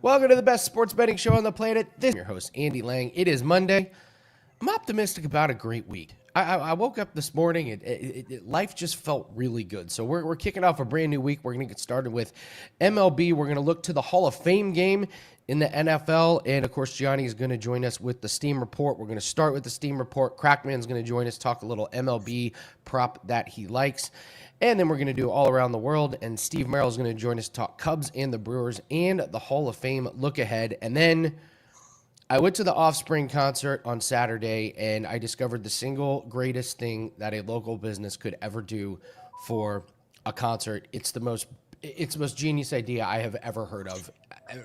Welcome to the best sports betting show on the planet. This is your host, Andy Lang. It is Monday. I'm optimistic about a great week. I woke up this morning, life just felt really good. So we're kicking off a brand new week. We're going to get started with MLB. We're going to look to the Hall of Fame game in the NFL. And, of course, Gianni is going to join us with the Steam Report. We're going to start with the Steam Report. Crackman's going to join us, talk a little MLB prop that he likes. And then we're going to do all around the world. And Steve Merril is going to join us, talk Cubs and the Brewers and the Hall of Fame look ahead. And then I went to the Offspring concert on Saturday, and I discovered the single greatest thing that a local business could ever do for a concert. It's the most genius idea I have ever heard of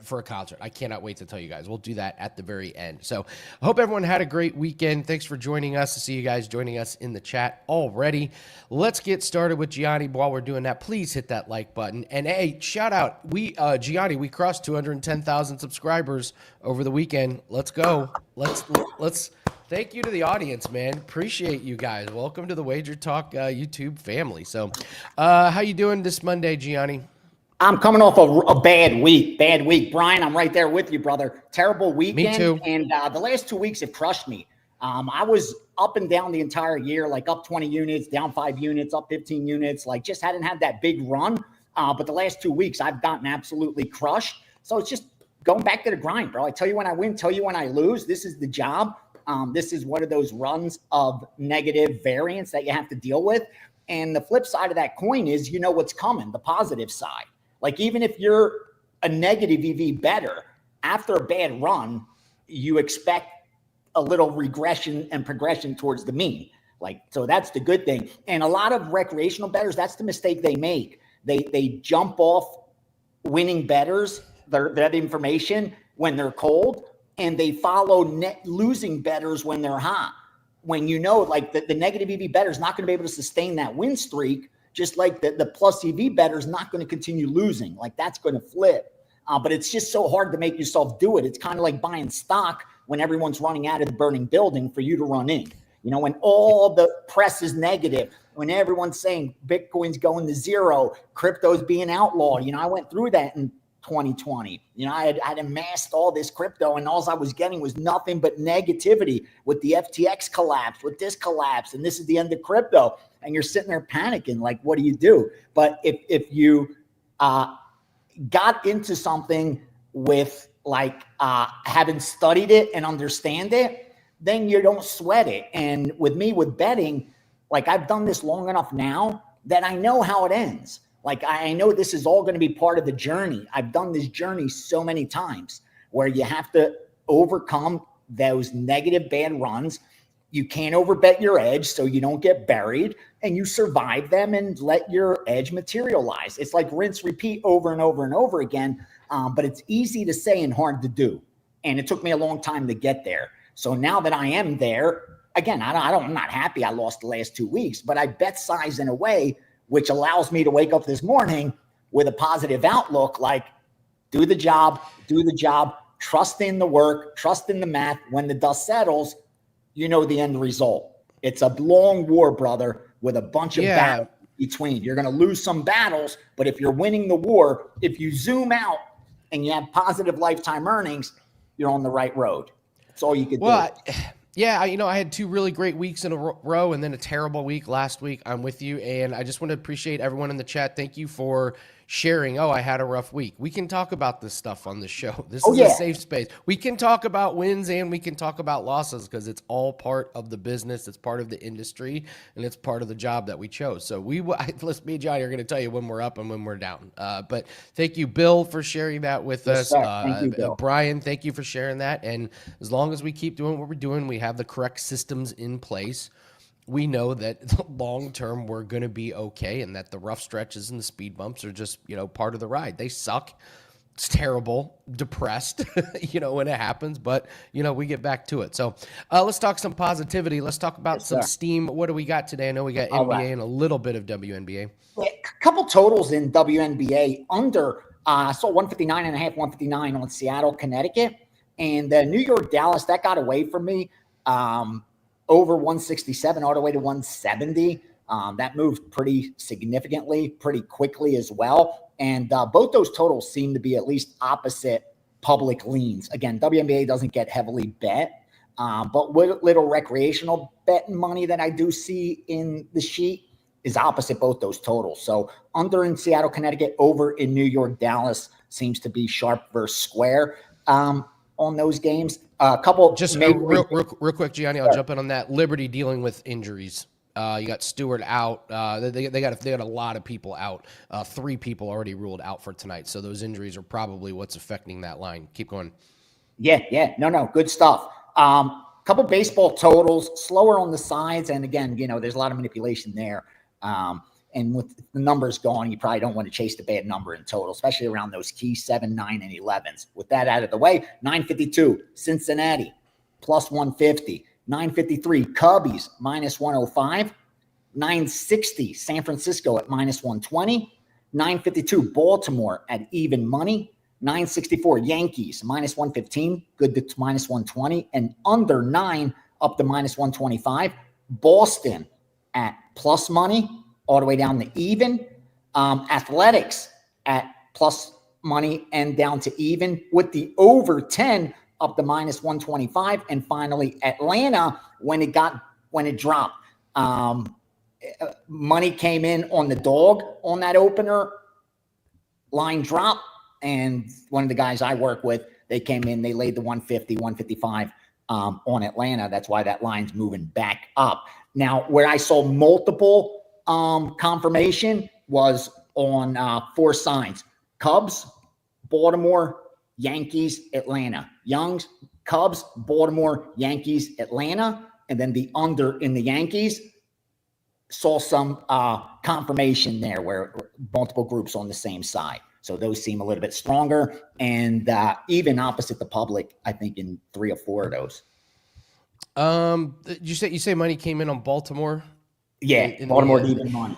for a concert. I cannot wait to tell you guys. We'll do that at the very end. So I hope everyone had a great weekend. Thanks for joining us. To see you guys joining us in the chat already. Let's get started with Gianni. While we're doing that, please hit that like button. And hey, shout out. Gianni, we crossed 210,000 subscribers over the weekend. Let's go. Let's thank you to the audience, man. Appreciate you guys. Welcome to the WagerTalk YouTube family. So how you doing this Monday, Gianni? I'm coming off a bad week. Brian, I'm right there with you, brother. Terrible weekend. Me too. And the last 2 weeks have crushed me. I was up and down the entire year, like up 20 units, down 5 units, up 15 units, like just hadn't had that big run. But the last 2 weeks, I've gotten absolutely crushed. So it's just going back to the grind, bro. I tell you when I win, tell you when I lose. This is the job. This is one of those runs of negative variance that you have to deal with. And the flip side of that coin is, you know what's coming, the positive side. Like, even if you're a negative EV bettor, after a bad run, you expect a little regression and progression towards the mean. Like, so that's the good thing. And a lot of recreational bettors, that's the mistake they make. They jump off winning bettors, that information when they're cold, and they follow losing bettors when they're hot. When you know, like, the negative EV bettor is not going to be able to sustain that win streak, just like the plus EV bettor is not going to continue losing. Like, that's going to flip. But it's just so hard to make yourself do it. It's kind of like buying stock when everyone's running out of the burning building for you to run in. You know, when all the press is negative, when everyone's saying Bitcoin's going to zero, crypto's being outlawed. You know, I went through that in 2020. You know, I had amassed all this crypto, and all I was getting was nothing but negativity with the FTX collapse, with this collapse, and this is the end of crypto. And you're sitting there panicking, like, what do you do? But if you got into something with like having studied it and understand it, then you don't sweat it. And with me, with betting, like, I've done this long enough now that I know how it ends. Like, I know this is all going to be part of the journey. I've done this journey so many times where you have to overcome those negative bad runs. You can't overbet your edge so you don't get buried, and you survive them and let your edge materialize. It's like rinse, repeat over and over and over again. But it's easy to say and hard to do. And it took me a long time to get there. So now that I am there, again, I'm not happy I lost the last 2 weeks, but I bet size in a way which allows me to wake up this morning with a positive outlook, like, do the job, trust in the work, trust in the math. When the dust settles, you know the end result. It's a long war, brother, with a bunch of battles between. You're going to lose some battles, but if you're winning the war, if you zoom out and you have positive lifetime earnings, you're on the right road. That's all you could do. Yeah, I had 2 really great weeks in a row and then a terrible week last week. I'm with you, and I just want to appreciate everyone in the chat. Thank you for sharing. I had a rough week. We can talk about this stuff on the show. This is a safe space. We can talk about wins and we can talk about losses because it's all part of the business. It's part of the industry, and it's part of the job that we chose. So me and Johnny are going to tell you when we're up and when we're down. But thank you, Bill, for sharing that with us. Thank you, Bill. Brian, thank you for sharing that. And as long as we keep doing what we're doing, we have the correct systems in place, we know that long term we're going to be okay, and that the rough stretches and the speed bumps are just, part of the ride. They suck. It's terrible, depressed, when it happens, but, we get back to it. So let's talk some positivity. Let's talk about some steam. What do we got today? I know we got NBA and a little bit of WNBA. Yeah, a couple totals in WNBA under, I saw 159.5, 159 on Seattle, Connecticut, and New York, Dallas, that got away from me. Over 167 all the way to 170. That moved pretty significantly, pretty quickly as well. And both those totals seem to be at least opposite public leans. Again, WNBA doesn't get heavily bet, but what little recreational betting money that I do see in the sheet is opposite both those totals. So under in Seattle, Connecticut, over in New York, Dallas seems to be sharp versus square on those games. A couple just real quick, Gianni. I'll jump in on that. Liberty dealing with injuries. You got Stewart out. They got a lot of people out. 3 people already ruled out for tonight. So those injuries are probably what's affecting that line. Keep going. Yeah. No, good stuff. Couple baseball totals, slower on the sides, and again, there's a lot of manipulation there. And with the numbers going, you probably don't want to chase the bad number in total, especially around those key 7, 9, and 11s. With that out of the way, 952, Cincinnati, plus 150. 953, Cubbies, minus 105. 960, San Francisco at minus 120. 952, Baltimore at even money. 964, Yankees, minus 115, good to minus 120. And under 9, up to minus 125. Boston at plus money, all the way down to even. Athletics at plus money and down to even, with the over 10 up to minus 125. And finally, Atlanta, when it dropped, money came in on the dog on that opener, line drop. And one of the guys I work with, they came in, they laid the 150, 155 on Atlanta. That's why that line's moving back up. Now, where I saw multiple confirmation was on 4 signs: Cubs, Baltimore, Yankees, Atlanta. Young's, Cubs, Baltimore, Yankees, Atlanta. And then the under in the Yankees saw some confirmation there where multiple groups on the same side. So those seem a little bit stronger, and even opposite the public, I think, in 3 or 4 of those. You say money came in on Baltimore? Yeah, Baltimore even money.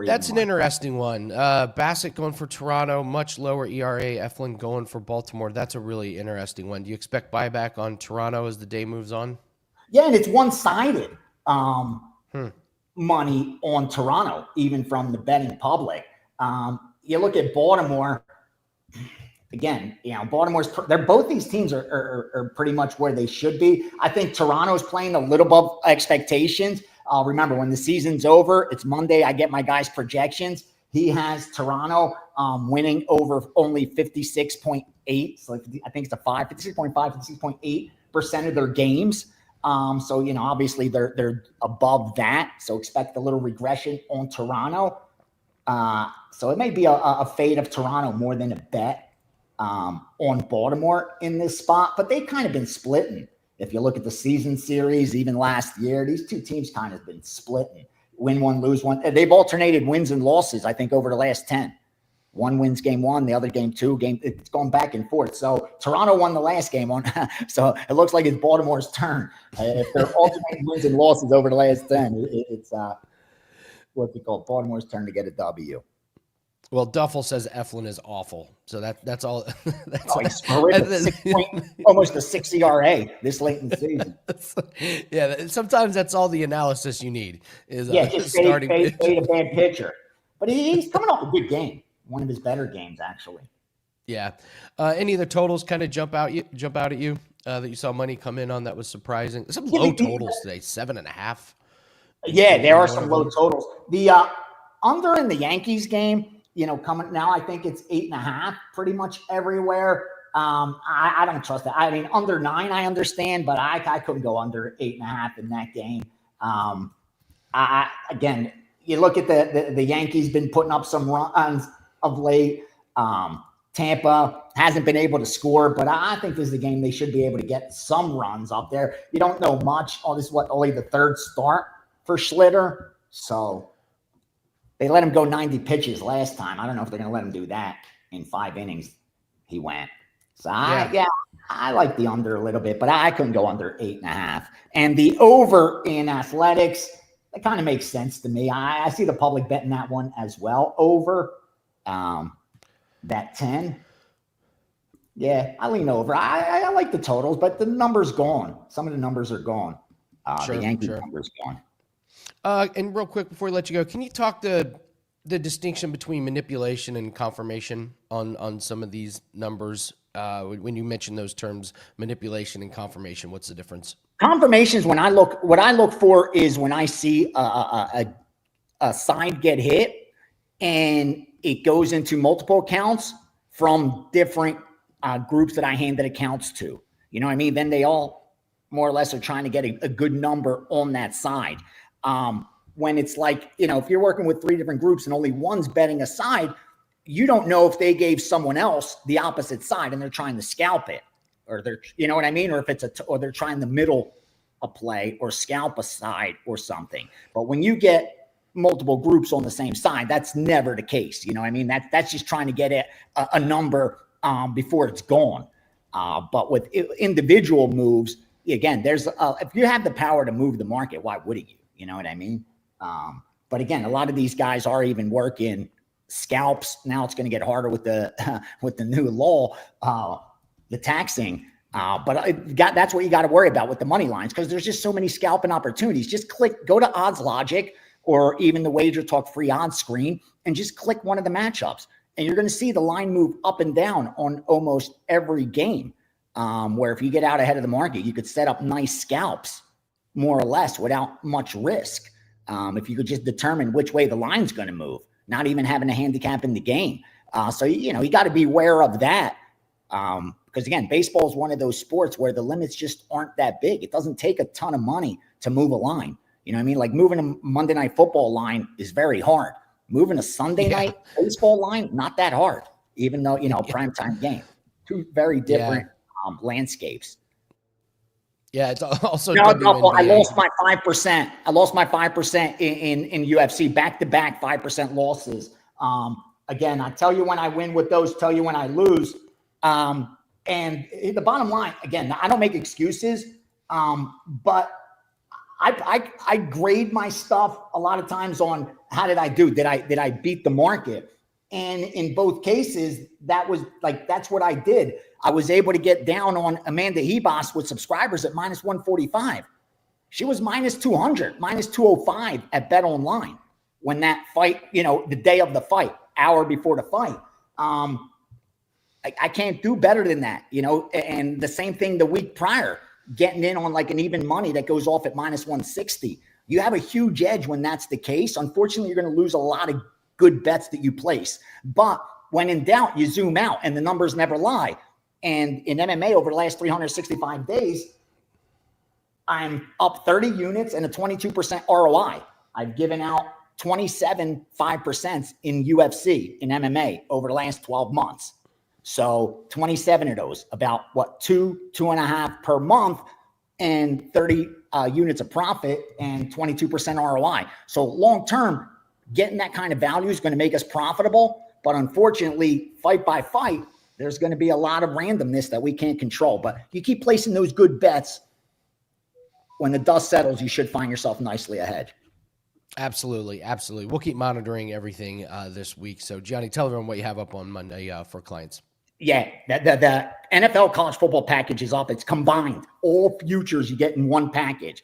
That's an interesting one. Bassett going for Toronto, much lower ERA. Eflin going for Baltimore. That's a really interesting one. Do you expect buyback on Toronto as the day moves on? Yeah, and it's one-sided money on Toronto, even from the betting public. You look at Baltimore, again, both these teams are pretty much where they should be. I think Toronto's playing a little above expectations. Remember, when the season's over, it's Monday. I get my guys' projections. He has Toronto winning over only 56.8. So I think it's 56.5, 56.8% of their games. So, obviously they're above that. So expect a little regression on Toronto. So it may be a fade of Toronto more than a bet on Baltimore in this spot, but they've kind of been splitting. If you look at the season series, even last year, these two teams kind of been splitting. Win one, lose one. They've alternated wins and losses, I think, over the last 10. One wins game 1, the other game 2. It's going back and forth. So Toronto won the last game on. So it looks like it's Baltimore's turn. If they're alternating wins and losses over the last 10, it's what's it called? Baltimore's turn to get a W. Well, Duffel says Eflin is awful. So that's all. He's horrific. Almost a 6 ERA this late in the season. Yeah, sometimes that's all the analysis you need is just starting fade a bad pitcher. But he's coming off a good game. One of his better games, actually. Yeah. Any of the totals kind of jump out at you that you saw money come in on that was surprising? Some low totals today, 7.5. Yeah, there are some low totals. The under in the Yankees game, coming now, I think it's 8.5 pretty much everywhere. I don't trust that. I mean, under 9, I understand, but I couldn't go under 8.5 in that game. Again, you look at the Yankees been putting up some runs of late. Tampa hasn't been able to score, but I think this is a game they should be able to get some runs up there. You don't know much. This is only the 3rd start for Schlitter. So they let him go 90 pitches last time. I don't know if they're going to let him do that in 5 innings. He went. So I like the under a little bit, but I couldn't go under 8.5. And the over in athletics, that kind of makes sense to me. I see the public betting that one as well. Over that 10. Yeah, I lean over. I like the totals, but the number's gone. Some of the numbers are gone. The Yankee number's gone. And real quick before we let you go, can you talk the distinction between manipulation and confirmation on some of these numbers? When you mention those terms, manipulation and confirmation, what's the difference? Confirmations, what I look for is when I see a side get hit and it goes into multiple accounts from different groups that I handed accounts to. You know what I mean? Then they all more or less are trying to get a good number on that side. When it's like, if you're working with 3 different groups and only one's betting a side, you don't know if they gave someone else the opposite side and they're trying to scalp it, or they're, you know what I mean? Or if or they're trying to middle a play or scalp a side or something. But when you get multiple groups on the same side, that's never the case. You know what I mean? That's just trying to get a number before it's gone. But with individual moves, again, there's if you have the power to move the market, why wouldn't you? You know what I mean? But again, a lot of these guys are even working scalps. Now it's going to get harder with the with the new law, the taxing. But that's what you got to worry about with the money lines, because there's just so many scalping opportunities. Just go to Odds Logic or even the WagerTalk free odds screen and just click one of the matchups. And you're going to see the line move up and down on almost every game, where if you get out ahead of the market, you could set up nice scalps more or less without much risk. If you could just determine which way the line's going to move, not even having a handicap in the game. So, you got to be aware of that. Because again, baseball is one of those sports where the limits just aren't that big. It doesn't take a ton of money to move a line. You know what I mean? Like moving a Monday Night Football line is very hard. Moving a Sunday night baseball line, not that hard, even though, primetime game. 2 very different landscapes. Yeah, it's also I lost my 5%. I lost my 5% in UFC, back-to-back 5% losses. Again, I tell you when I win with those, tell you when I lose. And the bottom line, again, I don't make excuses, but I grade my stuff a lot of times on how did I do? Did I beat the market? And in both cases, that's what I did. I was able to get down on Amanda Hebos with subscribers at minus 145. She was minus 200, minus 205 at Bet Online when that fight, the day of the fight, hour before the fight. I can't do better than that, and the same thing the week prior, getting in on like an even money that goes off at minus 160. You have a huge edge when that's the case. Unfortunately, you're going to lose a lot of good bets that you place. But when in doubt, you zoom out and the numbers never lie. And in MMA over the last 365 days, I'm up 30 units and a 22% ROI. I've given out 27 5% in UFC in MMA over the last 12 months. So 27 of those, about 2.5 per month, and 30 units of profit and 22% ROI. So long term, getting that kind of value is going to make us profitable. But unfortunately, fight by fight, there's going to be a lot of randomness that we can't control. But you keep placing those good bets, when the dust settles, you should find yourself nicely ahead. Absolutely. Absolutely. We'll keep monitoring everything this week. So, Gianni, tell everyone what you have up on Monday for clients. Yeah, the NFL college football package is up. It's combined. All futures you get in one package.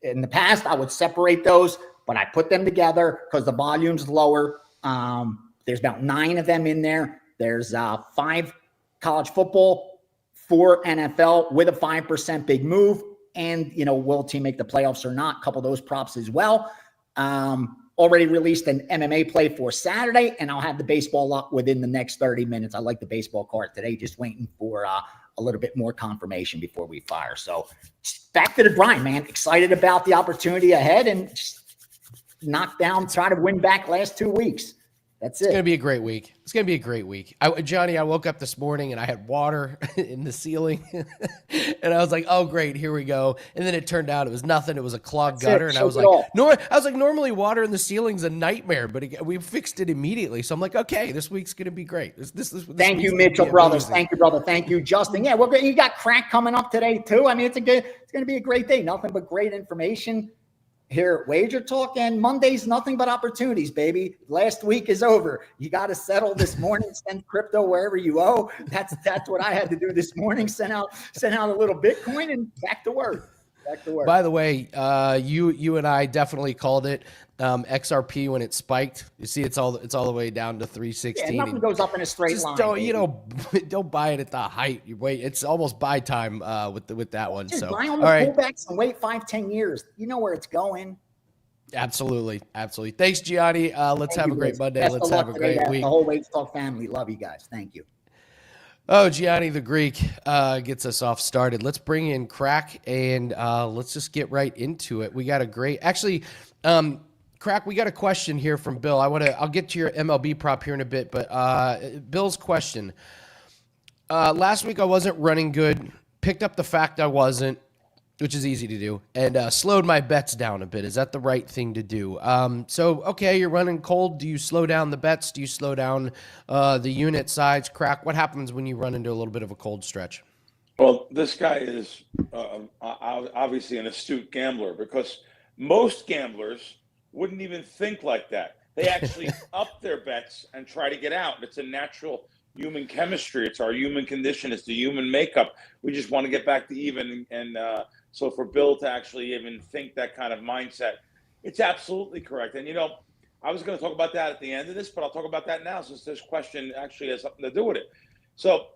In the past, I would separate those, but I put them together because the volume's lower. There's about 9 of them in there. There's 5 college football, 4 NFL with a 5% big move. And, will a team make the playoffs or not? A couple of those props as well. Already released an MMA play for Saturday, and I'll have the baseball up within the next 30 minutes. I like the baseball card today, just waiting for a little bit more confirmation before we fire. So back to the grind, man. Excited about the opportunity ahead and just knock down, try to win back last 2 weeks. That's it. It's going to be a great week. It's going to be a great week. Gianni, I woke up this morning and I had water in the ceiling and I was like, oh, great, here we go. And then it turned out it was nothing. It was a clogged gutter. And I was like, normally water in the ceiling's a nightmare, but we fixed it immediately. So I'm like, okay, this week's going to be great. Thank you, Mitchell Brothers. Thank you, brother. Thank you, Justin. Yeah, you got Crack coming up today too. I mean, it's going to be a great day. Nothing but great information here at Wager Talk, and Monday's nothing but opportunities, baby. Last week is over. You got to settle this morning. Send crypto wherever you owe. That's what I had to do this morning. Send out a little Bitcoin and back to work. Back to work. By the way, you and I definitely called it XRP when it spiked. You see, it's all the way down to 316. Yeah, nothing goes up in a straight just line. Don't buy it at the height. You wait. It's almost buy time with that one. Just So buy on all the right, pullbacks and wait 5-10 years. You know where it's going. absolutely. Thanks, Gianni. Let's have a great Monday. Let's have a great week. The whole WagerTalk family. Love you guys. Thank you. Oh, Gianni The Greek gets us off started. Let's bring in Crack and let's just get right into it. We got a great, actually, Crack, we got a question here from Bill. I'll get to your MLB prop here in a bit, but Bill's question. Last week I wasn't running good, picked up the fact I wasn't, which is easy to do, and slowed my bets down a bit. Is that the right thing to do? Okay, you're running cold. Do you slow down the bets? Do you slow down the unit size? Crack, what happens when you run into a little bit of a cold stretch? Well, this guy is obviously an astute gambler, because most gamblers wouldn't even think like that. They actually up their bets and try to get out. It's a natural human chemistry. It's our human condition. It's the human makeup. We just want to get back to even. And so for Bill to actually even think that kind of mindset, it's absolutely correct. And, I was going to talk about that at the end of this, but I'll talk about that now since this question actually has something to do with it. So,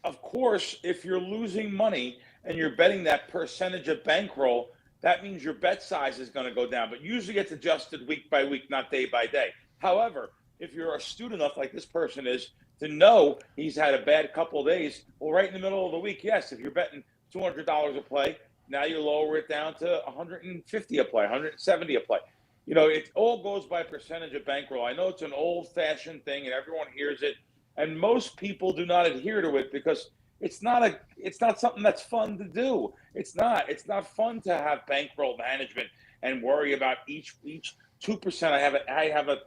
of course, if you're losing money and you're betting that percentage of bankroll, that means your bet size is going to go down. But usually it's adjusted week by week, not day by day. However, if you're astute enough like this person is to know he's had a bad couple of days, well, right in the middle of the week, yes, if you're betting $200 a play, now you lower it down to $150 a play, $170 a play. It all goes by percentage of bankroll. I know it's an old-fashioned thing and everyone hears it, and most people do not adhere to it because it's not something that's fun to do. It's not fun to have bankroll management and worry about each 2%. I have a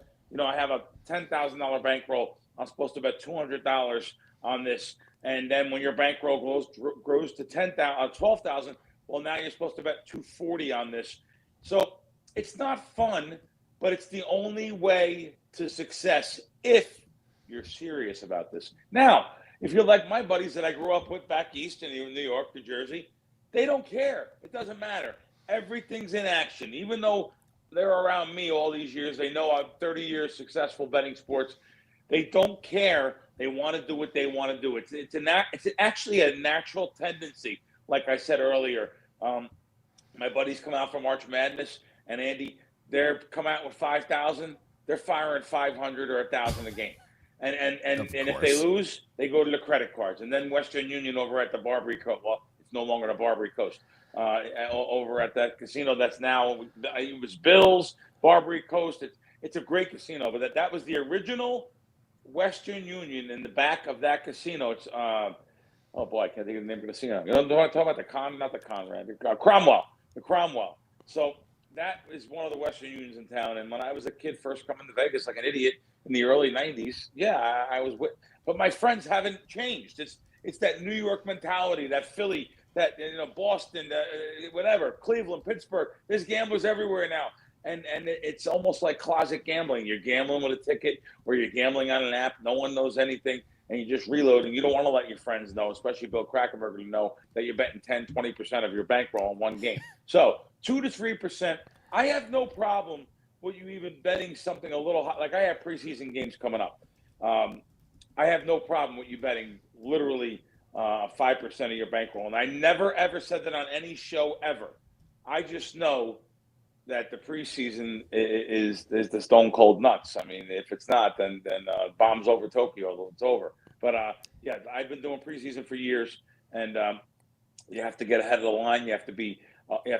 $10,000 bankroll. I'm supposed to bet $200 on this, and then when your bankroll grows to $12,000, well, now you're supposed to bet $240 on this. So it's not fun, but it's the only way to success if you're serious about this. Now, if you're like my buddies that I grew up with back east in New York, New Jersey, they don't care. It doesn't matter. Everything's in action. Even though they're around me all these years, they know I'm 30 years successful betting sports. They don't care. They want to do what they want to do. It's actually a natural tendency. Like I said earlier, my buddies come out from March Madness, and Andy, they're come out with 5,000. They're firing 500 or 1,000 a game. And if they lose, they go to the credit cards. And then Western Union over at the Barbary Coast, well, it's no longer the Barbary Coast, over at that casino that's now, it was Bill's, Barbary Coast. It's a great casino, but that was the original Western Union in the back of that casino. It's, oh boy, I can't think of the name of the casino. You know what I'm talking about? Cromwell. The Cromwell. So that is one of the Western Unions in town. And when I was a kid first coming to Vegas like an idiot, in the early 90s, yeah, I was with, but my friends haven't changed. It's that New York mentality, that Philly, that Boston, whatever, Cleveland, Pittsburgh. There's gamblers everywhere now, and it's almost like closet gambling. You're gambling with a ticket, or you're gambling on an app. No one knows anything, and you just reload, and you don't want to let your friends know, especially Bill Krackomberger, to know that you're betting 10-20% of your bankroll in one game. So 2 to 3%. I have no problem with you even betting something a little hot. Like I have preseason games coming up. I have no problem with you betting literally 5% of your bankroll. And I never, ever said that on any show ever. I just know that the preseason is the stone cold nuts. I mean, if it's not, then bombs over Tokyo, it's over. But yeah, I've been doing preseason for years, and you have to get ahead of the line. You have to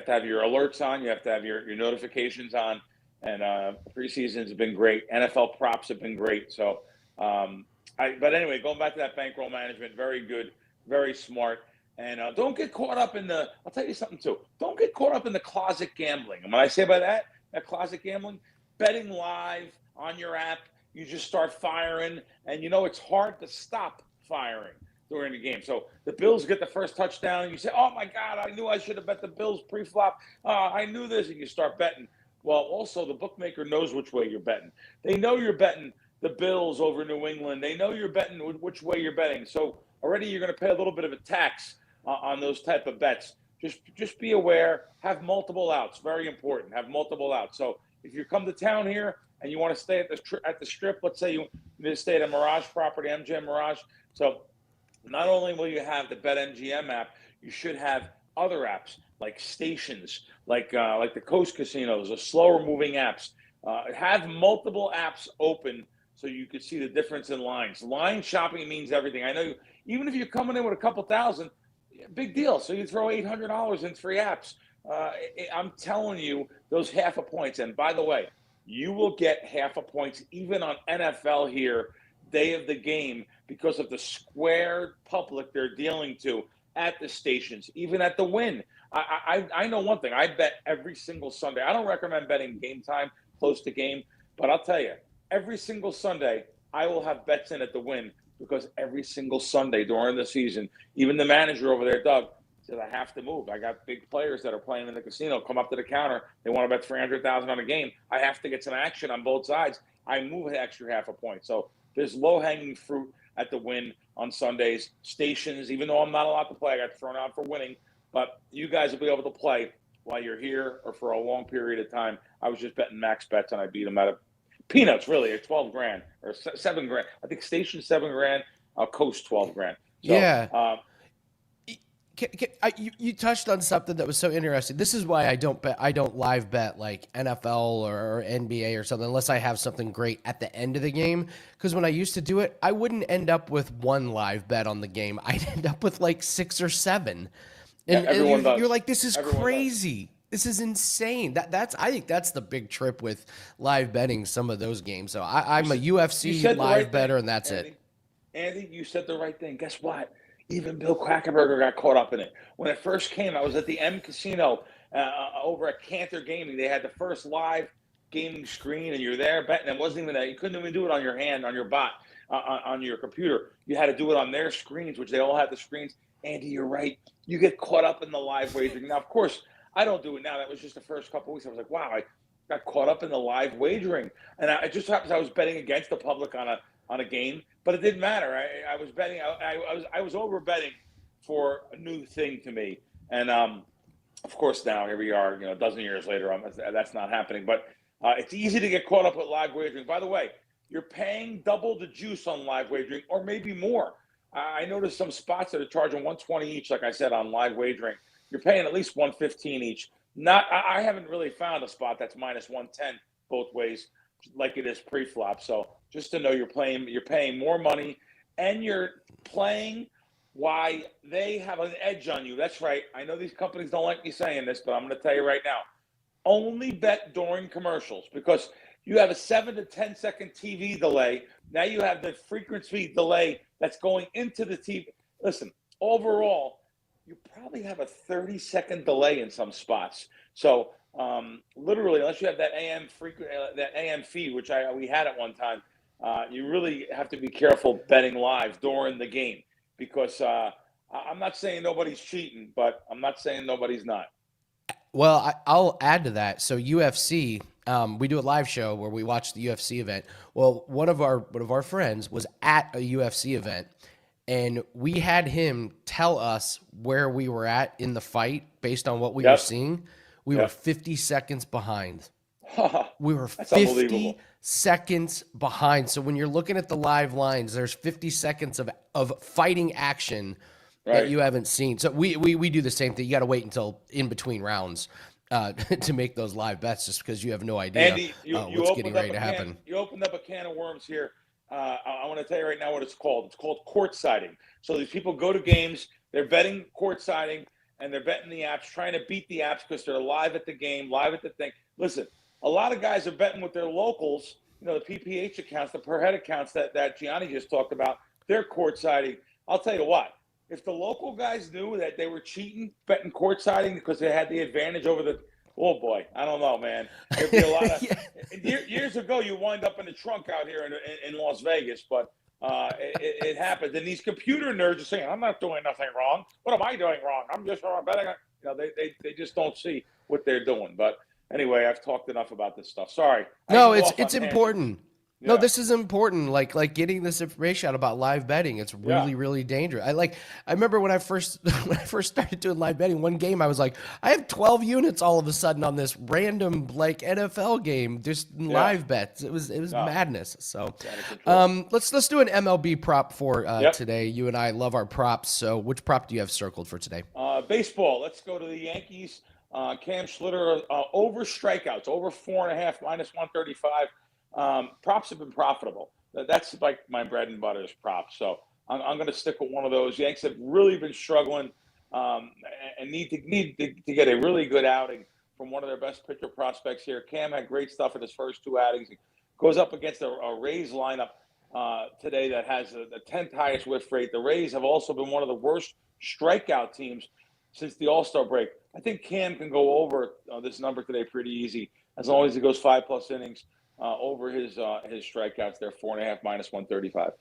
have your alerts on. You have to have your notifications on. And preseasons have been great. NFL props have been great. So, but anyway, going back to that bankroll management, very good, very smart. And don't get caught up in I'll tell you something too. Don't get caught up in the closet gambling. And when I say by that closet gambling, betting live on your app, you just start firing. And it's hard to stop firing during the game. So the Bills get the first touchdown and you say, oh my God, I knew I should have bet the Bills pre-flop. I knew this. And you start betting. Well, also the bookmaker knows which way you're betting. They know you're betting the Bills over New England. They know you're betting which way you're betting. So already you're going to pay a little bit of a tax on those type of bets Just be aware. Have multiple outs. Very important. Have multiple outs. So if you come to town here and you want to stay at the strip, let's say you stay at a Mirage property, MGM Mirage. So not only will you have the BetMGM app, you should have other apps like stations, like the Coast Casinos, or slower moving apps. Have multiple apps open so you can see the difference in lines. Line shopping means everything. I know even if you're coming in with a couple thousand, big deal. So you throw $800 in 3 apps. I'm telling you, those half a points. And by the way, you will get half a points even on NFL here, day of the game, because of the square public they're dealing to at the stations, even at the win. I know one thing. I bet every single Sunday. I don't recommend betting game time, close to game, but I'll tell you, every single Sunday, I will have bets in at the win, because every single Sunday during the season, even the manager over there, Doug, said, I have to move. I got big players that are playing in the casino, come up to the counter. They want to bet $300,000 on a game. I have to get some action on both sides. I move an extra half a point. So there's low-hanging fruit at the win on Sundays. Stations, even though I'm not allowed to play, I got thrown out for winning. But you guys will be able to play while you're here or for a long period of time. I was just betting max bets, and I beat them out of peanuts, really, or 12 grand or 7 grand. I think Station 7 grand, Coast 12 grand. So, yeah. You touched on something that was so interesting. This is why I don't live bet like NFL or NBA or something unless I have something great at the end of the game. Because when I used to do it, I wouldn't end up with 1 live bet on the game. I'd end up with like 6 or 7. And, you're like, this is crazy. This is insane. I think that's the big trip with live betting some of those games. So I'm a UFC live better, and that's it. Andy, you said the right thing. Guess what? Even Bill Krackomberger got caught up in it. When it first came, I was at the M Casino over at Cantor Gaming. They had the first live gaming screen, and you're there betting. It wasn't even that. You couldn't even do it on your hand, on your bot, on your computer. You had to do it on their screens, which they all had the screens. Andy, you're right. You get caught up in the live wagering. Now, of course, I don't do it now. That was just the first couple of weeks. I was like, wow, I got caught up in the live wagering. And it just happens I was betting against the public on a game, but it didn't matter. I was betting. I was over betting for a new thing to me. And of course, now here we are, a dozen years later. That's not happening. But it's easy to get caught up with live wagering. By the way, you're paying double the juice on live wagering, or maybe more. I noticed some spots that are charging $120 each, like I said, on live wagering. You're paying at least $115 each. I haven't really found a spot that's minus 110 both ways, like it is pre-flop. So just to know you're paying more money, and you're playing why they have an edge on you. That's right. I know these companies don't like me saying this, but I'm going to tell you right now. Only bet during commercials, because you have a 7 to 10 second TV delay. Now you have the frequency delay that's going into the TV. Listen, overall, you probably have a 30-second delay in some spots. So literally, unless you have that AM feed, which we had at one time, you really have to be careful betting live during the game, because I'm not saying nobody's cheating, but I'm not saying nobody's not. Well, I'll add to that. So UFC, we do a live show where we watch the UFC event. Well, one of our friends was at a UFC event, and we had him tell us where we were at in the fight based on what we were seeing. We were 50 seconds behind. We were 50 seconds behind. So when you're looking at the live lines, there's 50 seconds of fighting action that you haven't seen. So we do the same thing. You got to wait until in between rounds to make those live bets, just because you have no idea Andy, what's getting ready to happen. You opened up a can of worms here. I want to tell you right now what it's called. It's called courtsiding. So these people go to games, they're betting courtsiding, and they're betting the apps, trying to beat the apps because they're live at the game, live at the thing. Listen, a lot of guys are betting with their locals, the PPH accounts, the per head accounts that Gianni just talked about. They're courtsiding. I'll tell you what, if the local guys knew that they were cheating, betting courtsiding because they had the advantage over the – oh, boy, I don't know, man. There'd be a lot of years ago, you wind up in the trunk out here in Las Vegas, but it happens. And these computer nerds are saying, I'm not doing nothing wrong. What am I doing wrong? I'm just betting. They just don't see what they're doing. But anyway, I've talked enough about this stuff. Sorry. No, it's important. No, Yeah. this is important. Like getting this information out about live betting. It's really, Yeah. really dangerous. I remember when I first when I first started doing live betting, one game I was like, I have 12 units all of a sudden on this random like NFL game, just Yeah. live bets. It was No. madness. So It's out of control. let's do an MLB prop for Yep. today. You and I love our props. So which prop do you have circled for today? Baseball. Let's go to the Yankees. Cam Schlitter over strikeouts, over 4.5, -135. Props have been profitable. That's like my bread and butter is props. So I'm going to stick with one of those. Yanks have really been struggling and need to get a really good outing from one of their best pitcher prospects here. Cam had great stuff in his first two outings. He goes up against a Rays lineup today that has the 10th highest whiff rate. The Rays have also been one of the worst strikeout teams since the All-Star break. I think Cam can go over this number today pretty easy as long as he goes 5+ innings over his strikeouts. They're 4.5 -135.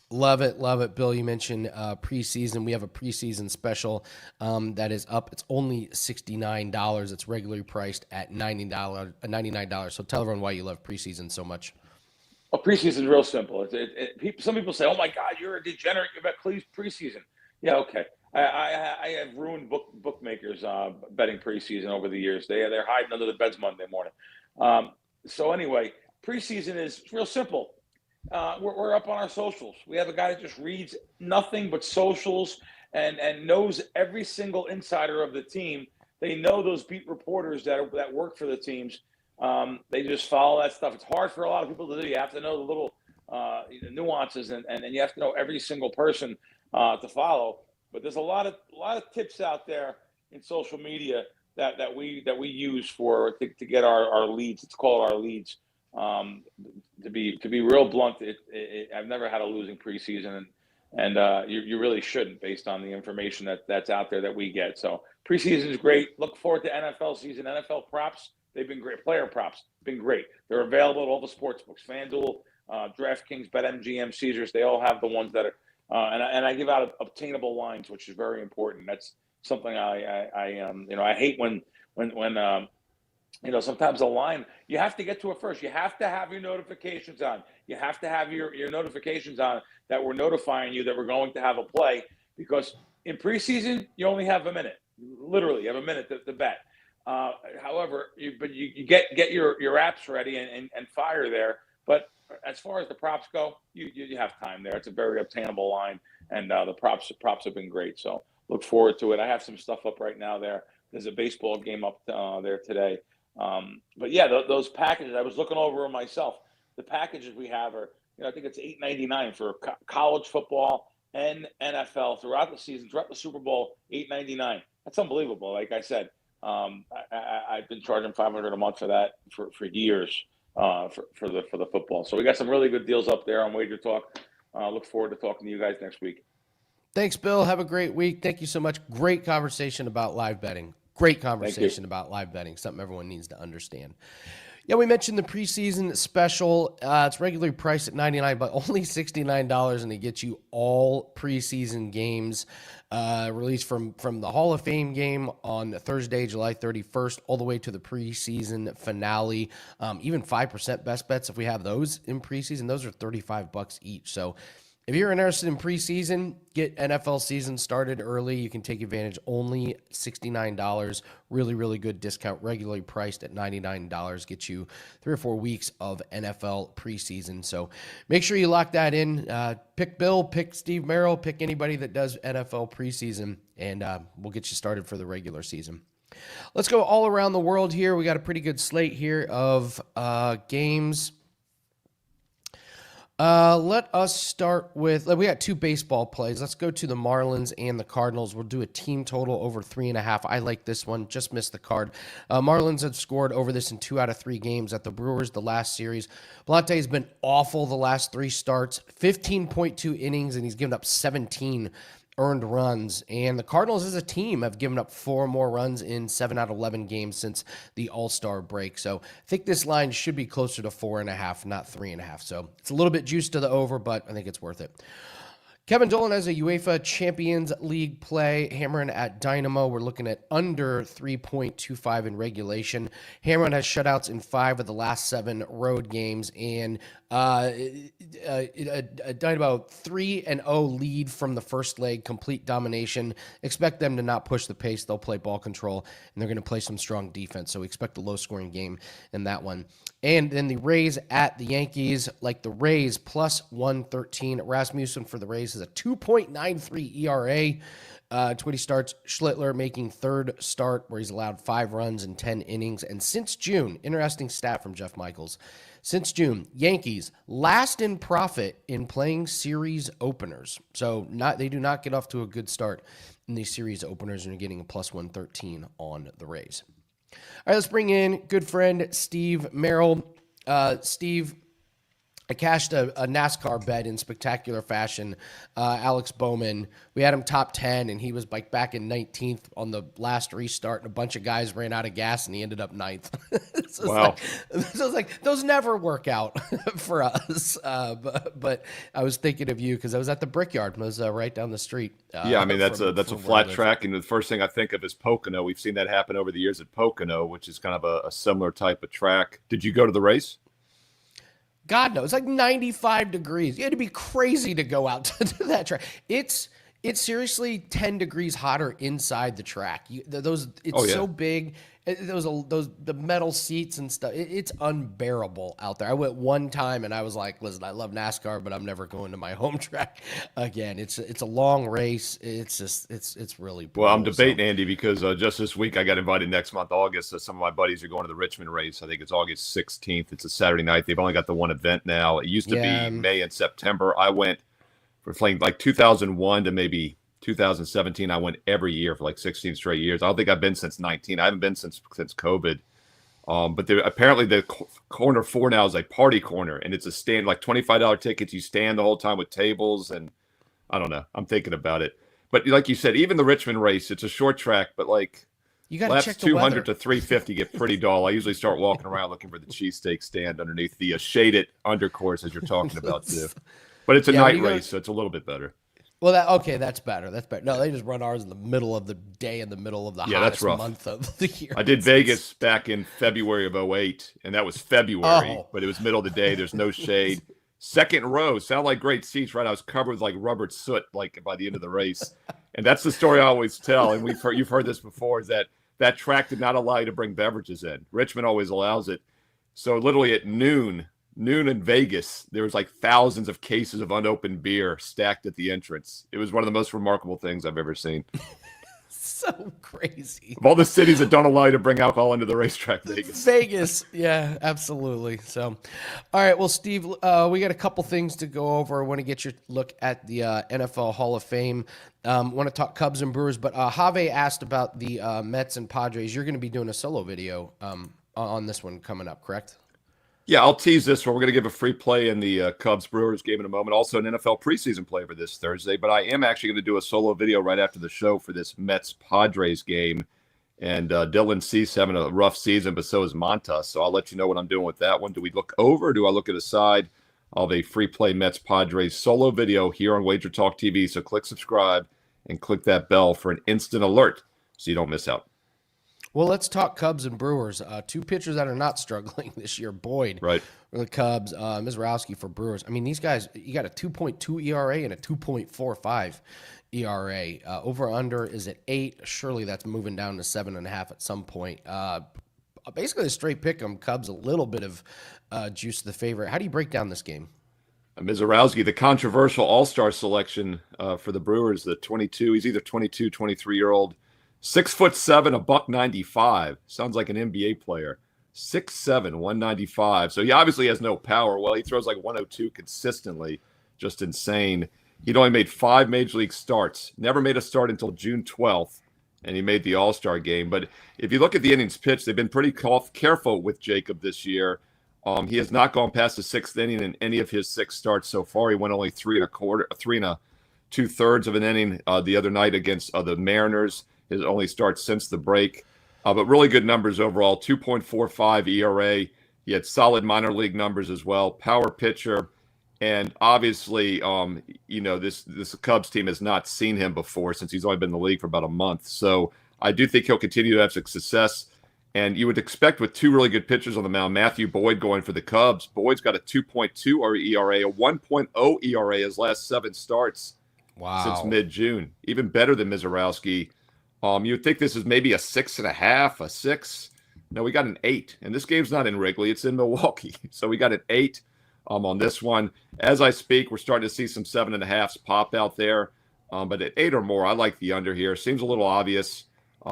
Love it, Bill. You mentioned preseason. We have a preseason special that is up. It's only $69. It's regularly priced at $99. So tell everyone why you love preseason so much. Well, preseason is real simple. Some people say, "Oh my God, you're a degenerate. You bet preseason." Yeah, okay. I have ruined bookmakers betting preseason over the years. They're hiding under the beds Monday morning. So anyway, preseason is real simple. We're up on our socials. We have a guy that just reads nothing but socials and knows every single insider of the team. They know those beat reporters that work for the teams. They just follow that stuff. It's hard for a lot of people to do. You have to know the little nuances and you have to know every single person to follow. But there's a lot of tips out there in social media that we use to get our leads. It's called our leads. To be real blunt, I've never had a losing preseason, and you really shouldn't based on the information that's out there that we get. So preseason is great. Look forward to NFL season. NFL props, they've been great. Player props, been great. They're available at all the sports books: FanDuel, DraftKings, BetMGM, Caesars. They all have the ones that are. And I give out obtainable lines, which is very important. That's something I hate when sometimes a line, you have to get to it first. You have to have your notifications on. You have to have your notifications on that we're notifying you that we're going to have a play, because in preseason, you only have a minute. Literally, you have a minute to bet. However, you get your apps ready and fire there. But as far as the props go, you have time there. It's a very obtainable line, and the props have been great. So look forward to it. I have some stuff up right now there. There's a baseball game up there today. But yeah, those packages, I was looking over them myself. The packages we have are, I think it's $8.99 for college football and NFL throughout the season, throughout the Super Bowl, $8.99. That's unbelievable. Like I said, I've been charging $500 a month for that for years. For the football. So we got some really good deals up there on WagerTalk. Look forward to talking to you guys next week. Thanks, Bill. Have a great week. Thank you so much. Great conversation about live betting. Great conversation about live betting. Something everyone needs to understand. Yeah, we mentioned the preseason special. It's regularly priced at $99, but only $69, and it gets you all preseason games released from the Hall of Fame game on Thursday, July 31st, all the way to the preseason finale. Even 5% best bets, if we have those in preseason, those are $35 each. So if you're interested in preseason, get NFL season started early. You can take advantage. Only $69. Really, really good discount. Regularly priced at $99. Get you 3 or 4 weeks of NFL preseason. So make sure you lock that in. Pick Bill, pick Steve Merril, pick anybody that does NFL preseason, and we'll get you started for the regular season. Let's go all around the world here. We got a pretty good slate here of games. Let us start with, we got 2 baseball plays. Let's go to the Marlins and the Cardinals. We'll do a team total over 3.5. I like this one. Just missed the card. Marlins have scored over this in 2 out of 3 games at the Brewers the last series. Blante has been awful the last 3 starts, 15.2 innings, and he's given up 17 earned runs. And the Cardinals as a team have given up 4 more runs in 7 out of 11 games since the All-Star break. So I think this line should be closer to 4.5, not 3.5. So it's a little bit juiced to the over, but I think it's worth it. Kevin Dolan has a UEFA Champions League play. Hammering at Dynamo. We're looking at under 3.25 in regulation. Hammering has shutouts in 5 of the last 7 road games, and A Dynamo 3-0 lead from the first leg, complete domination. Expect them to not push the pace. They'll play ball control, and they're going to play some strong defense. So we expect a low-scoring game in that one. And then the Rays at the Yankees, like the Rays, plus 113. Rasmussen for the Rays is a 2.93 ERA. 20 starts. Schlittler making third start where he's allowed 5 runs in 10 innings. And since June, interesting stat from Jeff Michaels, since June, Yankees last in profit in playing series openers. So they do not get off to a good start in these series openers, and you're getting a plus 113 on the Rays. All right, let's bring in good friend Steve Merril. Steve, I cashed a NASCAR bet in spectacular fashion. Alex Bowman, we had him top 10, and he was like back in 19th on the last restart, and a bunch of guys ran out of gas, and he ended up 9th. So wow. It's like those never work out for us. But I was thinking of you because I was at the Brickyard. It was right down the street. Yeah, I mean, that's a flat track, and the first thing I think of is Pocono. We've seen that happen over the years at Pocono, which is kind of a similar type of track. Did you go to the race? God knows, it's like 95 degrees. You had to be crazy to go out to that track. It's seriously 10 degrees hotter inside the track. So big. The metal seats and stuff. It's unbearable out there. I went one time and I was like, listen, I love NASCAR, but I'm never going to my home track again. It's a long race. It's really brutal. Well, I'm debating, Andy, because just this week I got invited next month, August. Some of my buddies are going to the Richmond race. I think it's August 16th. It's a Saturday night. They've only got the one event now. It used to be May and September. I went for playing like 2001 to maybe 2017. I went every year for like 16 straight years. I don't think I've been since 19. I haven't been since COVID. But apparently the corner 4 now is a party corner, and it's a stand, like $25 tickets. You stand the whole time with tables, and I don't know. I'm thinking about it. But like you said, even the Richmond race, it's a short track, but like you got to check the 200 weather. to 350 get pretty dull. I usually start walking around looking for the cheesesteak stand underneath the shaded undercourse as you're talking about too. But it's a night race, so it's a little bit better. Well, that's better. That's better. No, they just run ours in the middle of the day, in the middle of the hottest month of the year. I did Vegas back in February of 2008, and that was February, but it was middle of the day. There's no shade. Second row, sound like great seats, right? I was covered with like rubber soot, like by the end of the race. And that's the story I always tell. And you've heard this before, is that track did not allow you to bring beverages in. Richmond always allows it. So literally at noon in Vegas, there was like thousands of cases of unopened beer stacked at the entrance. It was one of the most remarkable things I've ever seen. So crazy. Of all the cities that don't allow you to bring alcohol into the racetrack, Vegas. Yeah, absolutely. So, all right. Well, Steve, we got a couple things to go over. I want to get your look at the NFL Hall of Fame. Want to talk Cubs and Brewers, but Have asked about the Mets and Padres. You're going to be doing a solo video on this one coming up, correct? Yeah, I'll tease this one. We're going to give a free play in the Cubs-Brewers game in a moment. Also an NFL preseason play for this Thursday. But I am actually going to do a solo video right after the show for this Mets-Padres game. And Dylan Cease having a rough season, but so is Montas. So I'll let you know what I'm doing with that one. Do we look over or do I look at the side? I'll have a free play Mets-Padres solo video here on WagerTalk TV. So click subscribe and click that bell for an instant alert so you don't miss out. Well, let's talk Cubs and Brewers. Two pitchers that are not struggling this year. Boyd for the Cubs, Mizrowski for Brewers. I mean, these guys, you got a 2.2 ERA and a 2.45 ERA. Over-under is at 8. Surely that's moving down to 7.5 at some point. Basically, a straight pick 'em. Cubs, a little bit of juice to the favorite. How do you break down this game? Mizrowski, the controversial all-star selection for the Brewers, the 22, he's either 22, 23-year-old, 6'7", $195. Sounds like an NBA player. 6'7", 195. So he obviously has no power. Well, he throws like 102 consistently. Just insane. He'd only made 5 major league starts. Never made a start until June 12th, and he made the All-Star game. But if you look at the innings pitched, they've been pretty careful with Jacob this year. He has not gone past the 6th inning in any of his 6 starts so far. He went only 3 2/3 of an inning the other night against the Mariners. His only start since the break. But really good numbers overall, 2.45 ERA. He had solid minor league numbers as well, power pitcher. And obviously, this Cubs team has not seen him before since he's only been in the league for about a month. So I do think he'll continue to have success. And you would expect with two really good pitchers on the mound, Matthew Boyd going for the Cubs. Boyd's got a 2.2 ERA, a 1.0 ERA his last 7 starts since mid-June. Even better than Mizorowski. You would think this is maybe a 6.5, a 6. No, we got an 8. And this game's not in Wrigley. It's in Milwaukee. So we got an 8 on this one. As I speak, we're starting to see some 7.5s pop out there. But at 8 or more, I like the under here. Seems a little obvious.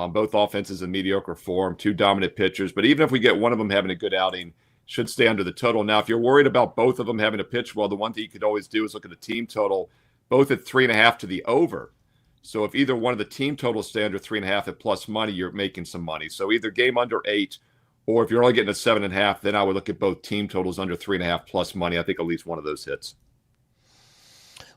Both offenses in mediocre form, 2 dominant pitchers. But even if we get one of them having a good outing, should stay under the total. Now, if you're worried about both of them having to pitch well, the one thing you could always do is look at the team total, both at 3.5 to the over. So if either one of the team totals stay under 3.5 at plus money, you're making some money. So either game under 8, or if you're only getting a 7.5, then I would look at both team totals under 3.5 plus money. I think at least one of those hits.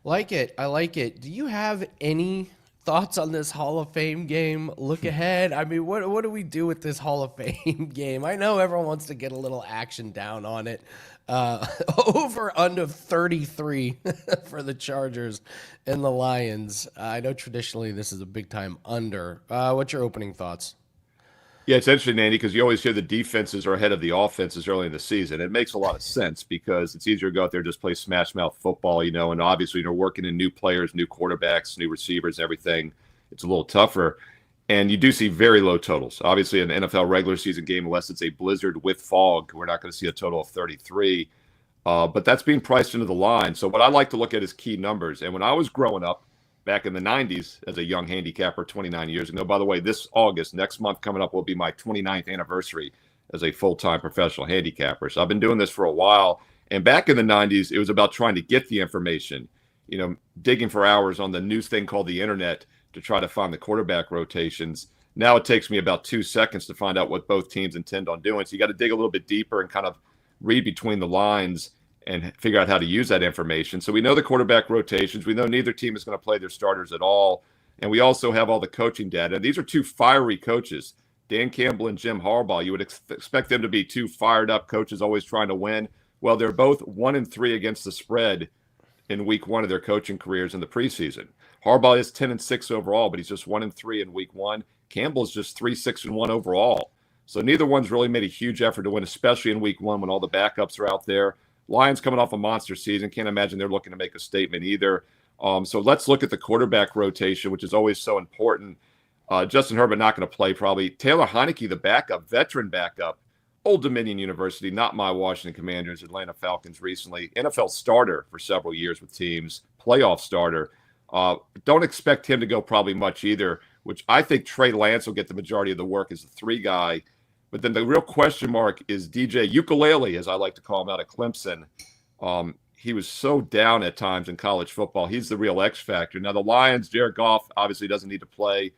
Like it. I like it. Do you have any thoughts on this Hall of Fame game? Look ahead. I mean, what do we do with this Hall of Fame game? I know everyone wants to get a little action down on it. Over under 33 for the Chargers and the Lions. I know traditionally this is a big time under. What's your opening thoughts? Yeah, it's interesting, Andy, because you always hear the defenses are ahead of the offenses early in the season. It makes a lot of sense because it's easier to go out there and just play smash mouth football, and obviously you're working in new players, new quarterbacks, new receivers, everything. It's a little tougher. And you do see very low totals. Obviously, an NFL regular season game, unless it's a blizzard with fog, we're not going to see a total of 33. But that's being priced into the line. So what I like to look at is key numbers. And when I was growing up, back in the 90s as a young handicapper 29 years ago. By the way, this August, next month coming up, will be my 29th anniversary as a full-time professional handicapper. So I've been doing this for a while. And back in the 90s, it was about trying to get the information, digging for hours on the new thing called the internet to try to find the quarterback rotations. Now it takes me about 2 seconds to find out what both teams intend on doing. So you got to dig a little bit deeper and kind of read between the lines and figure out how to use that information. So we know the quarterback rotations. We know neither team is going to play their starters at all. And we also have all the coaching data. These are 2 fiery coaches, Dan Campbell and Jim Harbaugh. You would expect them to be 2 fired up coaches, always trying to win. Well, they're both 1-3 against the spread in week 1 of their coaching careers in the preseason. Harbaugh is 10-6 overall, but he's just 1-3 in week 1. Campbell's just 3-6-1 overall. So neither one's really made a huge effort to win, especially in week 1 when all the backups are out there. Lions coming off a monster season. Can't imagine they're looking to make a statement either. So let's look at the quarterback rotation, which is always so important. Justin Herbert not going to play probably. Taylor Heineke, the backup, veteran backup, Old Dominion University, not my Washington Commanders, Atlanta Falcons recently. NFL starter for several years with teams, playoff starter. Don't expect him to go probably much either, which I think Trey Lance will get the majority of the work as the 3 guy. But then the real question mark is DJ Ukulele, as I like to call him, out of Clemson. He was so down at times in college football. He's the real X factor. Now, the Lions, Jared Goff obviously doesn't need to play.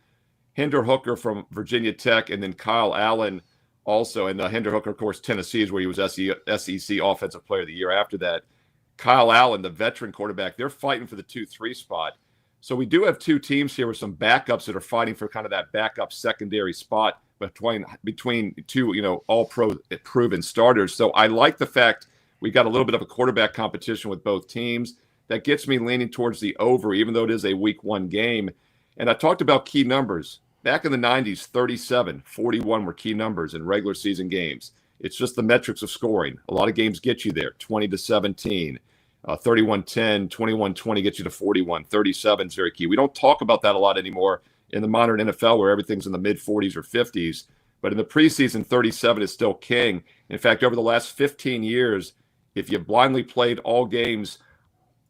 Hinder Hooker from Virginia Tech, and then Kyle Allen also. And Hinder Hooker, of course, Tennessee is where he was SEC Offensive Player of the Year after that. Kyle Allen, the veteran quarterback, they're fighting for the 2-3 spot. So we do have 2 teams here with some backups that are fighting for kind of that backup secondary spot between 2, all-pro proven starters. So I like the fact we got a little bit of a quarterback competition with both teams. That gets me leaning towards the over, even though it is a week 1 game. And I talked about key numbers. Back in the 90s, 37, 41 were key numbers in regular season games. It's just the metrics of scoring. A lot of games get you there, 20-17. 31-10, 21-20 gets you to 41. 37 is very key. We don't talk about that a lot anymore in the modern NFL where everything's in the mid-40s or 50s. But in the preseason, 37 is still king. In fact, over the last 15 years, if you blindly played all games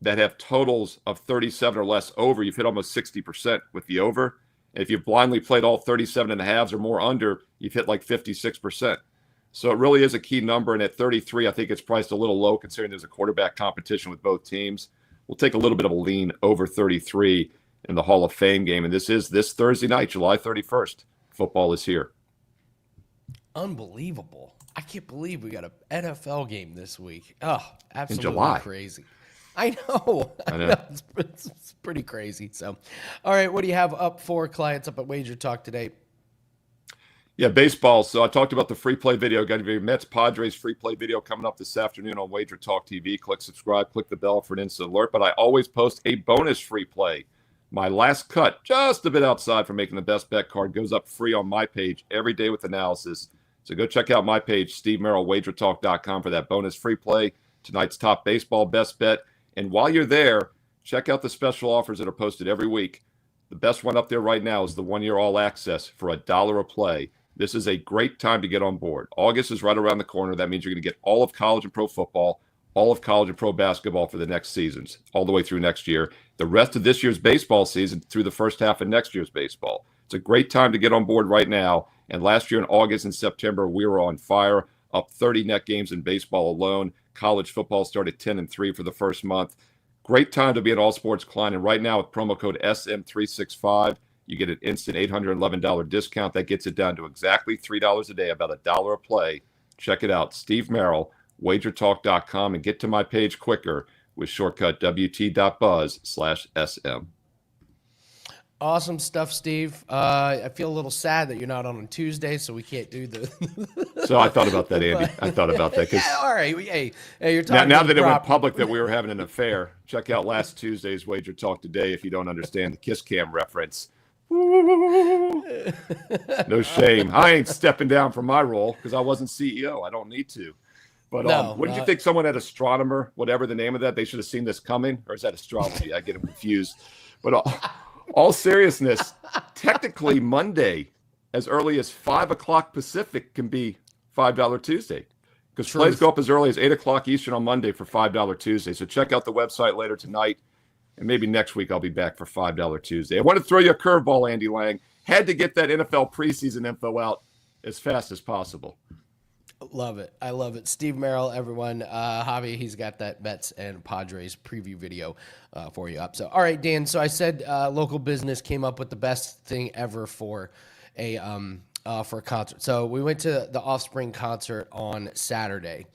that have totals of 37 or less over, you've hit almost 60% with the over. And if you've blindly played all 37 and a halves or more under, you've hit like 56%. So it really is a key number. And at 33, I think it's priced a little low considering there's a quarterback competition with both teams. We'll take a little bit of a lean over 33 in the Hall of Fame game. And this is this Thursday night, July 31st. Football is here. Unbelievable. I can't believe we got an NFL game this week. Oh, absolutely in July. Crazy. I know. It's pretty crazy. So, all right, what do you have up for clients up at WagerTalk today? Yeah, baseball. So I talked about the free play video. Got to be Mets Padres free play video coming up this afternoon on WagerTalk TV. Click subscribe, click the bell for an instant alert. But I always post a bonus free play. My last cut, just a bit outside for making the best bet card, goes up free on my page every day with analysis. So go check out my page, Steve Merril, WagerTalk.com, for that bonus free play, tonight's top baseball best bet. And while you're there, check out the special offers that are posted every week. The best one up there right now is the 1-year all access for $1 a play. This is a great time to get on board. August is right around the corner. That means you're going to get all of college and pro football, all of college and pro basketball for the next seasons, all the way through next year, the rest of this year's baseball season through the first half of next year's baseball. It's a great time to get on board right now. And last year in August and September, we were on fire, up 30 net games in baseball alone. College football started 10-3 for the first month. Great time to be an all sports client. And right now with promo code SM365, you get an instant $811 discount. That gets it down to exactly $3 a day, about $1 a play. Check it out, Steve Merril, WagerTalk.com, and get to my page quicker with shortcut WT.buzz/SM. Awesome stuff, Steve. I feel a little sad that you're not on Tuesday, so we can't do the. So I thought about that, Andy. I thought about that. Yeah, all right. Hey, you're talking now that it went public that we were having an affair, check out last Tuesday's Wager Talk Today if you don't understand the Kiss Cam reference. No shame. I ain't stepping down from my role because I wasn't CEO. I don't need to. But wouldn't you think someone at Astronomer, whatever the name of that, they should have seen this coming? Or is that astrology? I get them confused. But all seriousness, technically Monday, as early as 5 o'clock Pacific, can be $5 Tuesday. Because plays go up as early as 8 o'clock Eastern on Monday for $5 Tuesday. So check out the website later tonight. And maybe next week I'll be back for $5 Tuesday. I want to throw you a curveball, Andy Lang. Had to get that NFL preseason info out as fast as possible. Love it. I love it. Steve Merril, everyone. Javi, he's got that Mets and Padres preview video for you up. So, all right, Dan. So I said local business came up with the best thing ever for a concert. So we went to the Offspring concert on Saturday.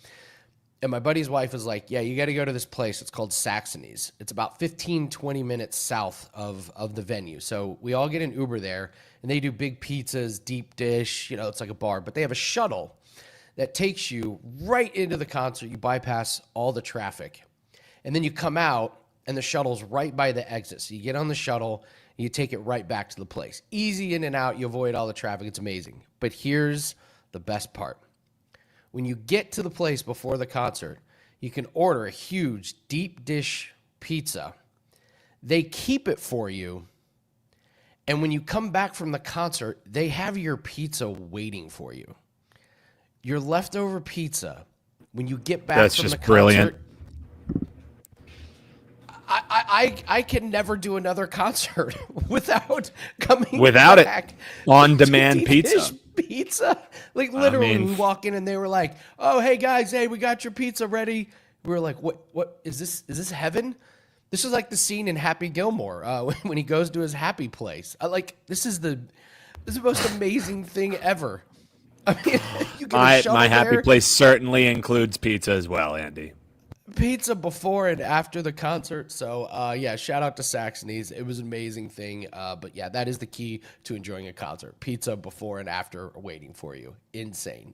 And my buddy's wife was like, yeah, you got to go to this place. It's called Saxony's. It's about 15, 20 minutes south of the venue. So we all get an Uber there, and they do big pizzas, deep dish. You know, it's like a bar. But they have a shuttle that takes you right into the concert. You bypass all the traffic. And then you come out, and the shuttle's right by the exit. So you get on the shuttle, and you take it right back to the place. Easy in and out. You avoid all the traffic. It's amazing. But here's the best part. When you get to the place before the concert, you can order a huge deep dish pizza. They keep it for you. And when you come back from the concert, they have your pizza waiting for you. Your leftover pizza, when you get back from the concert. That's just brilliant. I can never do another concert without coming back it. On-demand pizza. Like literally we walk in and they were like, oh, hey guys, hey, we got your pizza ready. We were like, what is this? Is this heaven? This is like the scene in Happy Gilmore when he goes to his happy place. This is the most amazing thing ever. I mean, you get my happy place certainly includes pizza as well, Andy. Pizza before and after the concert. So, yeah, shout out to Saxony's. It was an amazing thing. But, yeah, that is the key to enjoying a concert. Pizza before and after waiting for you. Insane.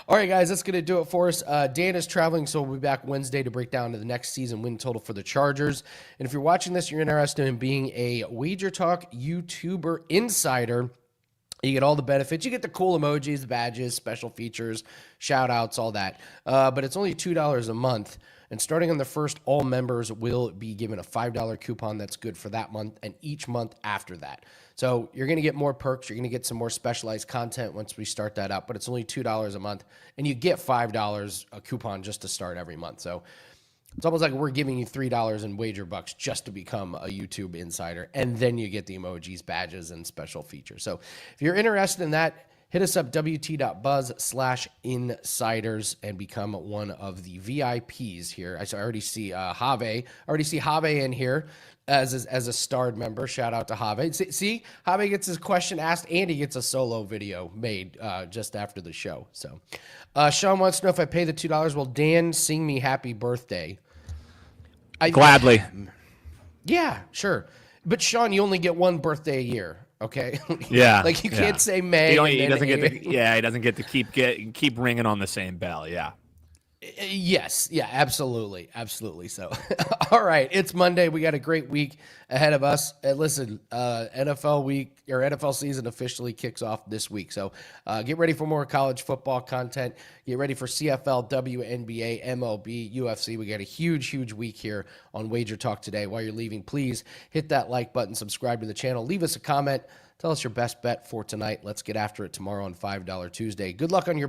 All right, guys, that's going to do it for us. Dan is traveling, so we'll be back Wednesday to break down the next season win total for the Chargers. And if you're watching this, you're interested in being a Wager Talk YouTuber insider, you get all the benefits. You get the cool emojis, the badges, special features, shout-outs, all that. But it's only $2 a month. And starting on the first, all members will be given a $5 coupon that's good for that month and each month after that. So you're going to get more perks. You're going to get some more specialized content once we start that up. But it's only $2 a month. And you get $5 a coupon just to start every month. So it's almost like we're giving you $3 in wager bucks just to become a YouTube insider. And then you get the emojis, badges, and special features. So if you're interested in that, hit us up, wt.buzz/insiders, and become one of the VIPs here. I already see Have in here as a starred member. Shout out to Have. See, Have gets his question asked, and he gets a solo video made just after the show. So Sean wants to know if I pay the $2. Will Dan sing me happy birthday? Gladly. Yeah, sure. But Sean, you only get one birthday a year. Okay. Yeah. Like you can't say May. He doesn't get to keep ringing on the same bell. Yeah. Yes. Yeah, absolutely. Absolutely. So, all right. It's Monday. We got a great week ahead of us. And listen, NFL week or NFL season officially kicks off this week. So, get ready for more college football content. Get ready for CFL, WNBA, MLB, UFC. We got a huge week here on Wager Talk today. While you're leaving, please hit that like button, subscribe to the channel, leave us a comment. Tell us your best bet for tonight. Let's get after it tomorrow on $5 Tuesday. Good luck on your bet.